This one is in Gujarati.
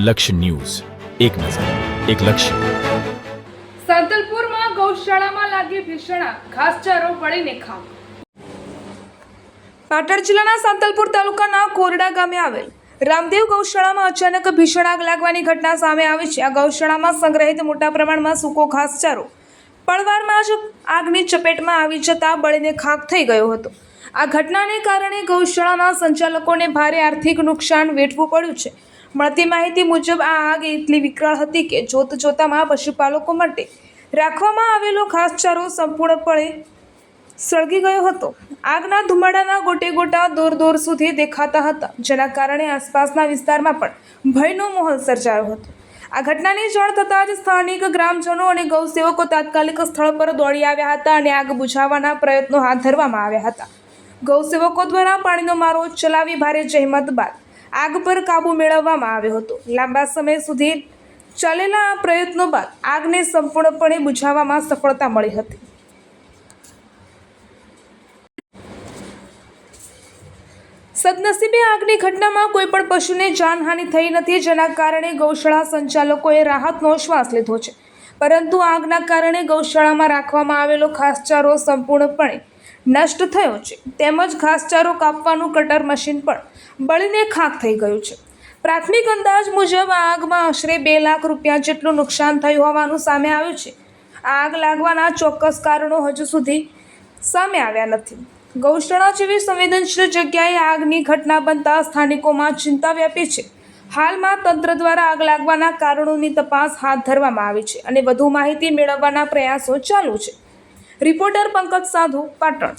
લક્ષ્ય ન્યૂઝ, એક નજર, એક લક્ષ્ય. સાંતલપુરમાં ગૌશાળામાં લાગી ભીષણ આગ, ઘાસચારો બળીને ખાખ. પાટણ જિલ્લાના સાંતલપુર તાલુકાના કોરડા ગામે આવેલ રામદેવ ગૌશાળામાં અચાનક ભીષણ આગ લાગવાની ઘટના સામે આવી છે. આ ગૌશાળામાં સંગ્રહિત મોટા પ્રમાણમાં સૂકો ઘાસચારો પળવારમાં જ આગની ચપેટમાં આવી જતા બળીને ખાખ થઈ ગયો હતો. આ ઘટનાને કારણે ગૌશાળાના સંચાલકોને ભારે આર્થિક નુકસાન વેઠવું પડ્યું છે. મળતી માહિતી મુજબ આ આગ એટલી વિકરાળ હતી કે જોત જોતામાં પશુપાલકો માટે રાખવામાં આવેલો ઘાસચારો સંપૂર્ણપણે સળગી ગયો હતો. આગના ધુમાડાના ગોટે ગોટા દૂર દૂર સુધી દેખાતા હતા, જેના કારણે આસપાસના વિસ્તારમાં પણ ભયનો માહોલ સર્જાયો હતો. આ ઘટનાની જાણ થતાં જ સ્થાનિક ગ્રામજનો અને ગૌસેવકો તાત્કાલિક સ્થળ પર દોડી આવ્યા હતા અને આગ બુઝાવવાના પ્રયત્નો હાથ ધરવામાં આવ્યા હતા. ગૌસેવકો દ્વારા પાણીનો મારો ચલાવી ભારે જહેમત બાદ આગ પર કાબૂ મેળવવામાં આવ્યો હતો. લાંબા સમય સુધી ચાલેલા આ પ્રયત્નો બાદ આગને સંપૂર્ણપણે બુઝાવવામાં સફળતા મળી હતી. સદનસીબે આગની ઘટનામાં કોઈ પણ પશુને જાનહાનિ થઈ નથી, જેના કારણે ગૌશાળા સંચાલકોએ રાહતનો શ્વાસ લીધો છે. પરંતુ આગના કારણે ગૌશાળામાં રાખવામાં આવેલો ઘાસચારો સંપૂર્ણપણે નષ્ટ થયો છે, તેમજ ઘાસચારો કાપવાનું કટર મશીન પણ બળીને ખાખ થઈ ગયું છે. પ્રાથમિક અંદાજ મુજબ આ આગમાં આશરે 2 લાખ રૂપિયા જેટલું નુકસાન થયું હોવાનું સામે આવ્યું છે. આગ લાગવાના ચોક્કસ કારણો હજુ સુધી સામે આવ્યા નથી. ગૌશાળા જેવી સંવેદનશીલ જગ્યાએ આગની ઘટના બનતા સ્થાનિકોમાં ચિંતા વ્યાપી છે. હાલમાં તંત્ર દ્વારા આગ લાગવાના કારણોની તપાસ હાથ ધરવામાં આવી છે અને વધુ માહિતી મેળવવાના પ્રયાસો ચાલુ છે. રિપોર્ટર પંકજ સાધુ, પાટણ.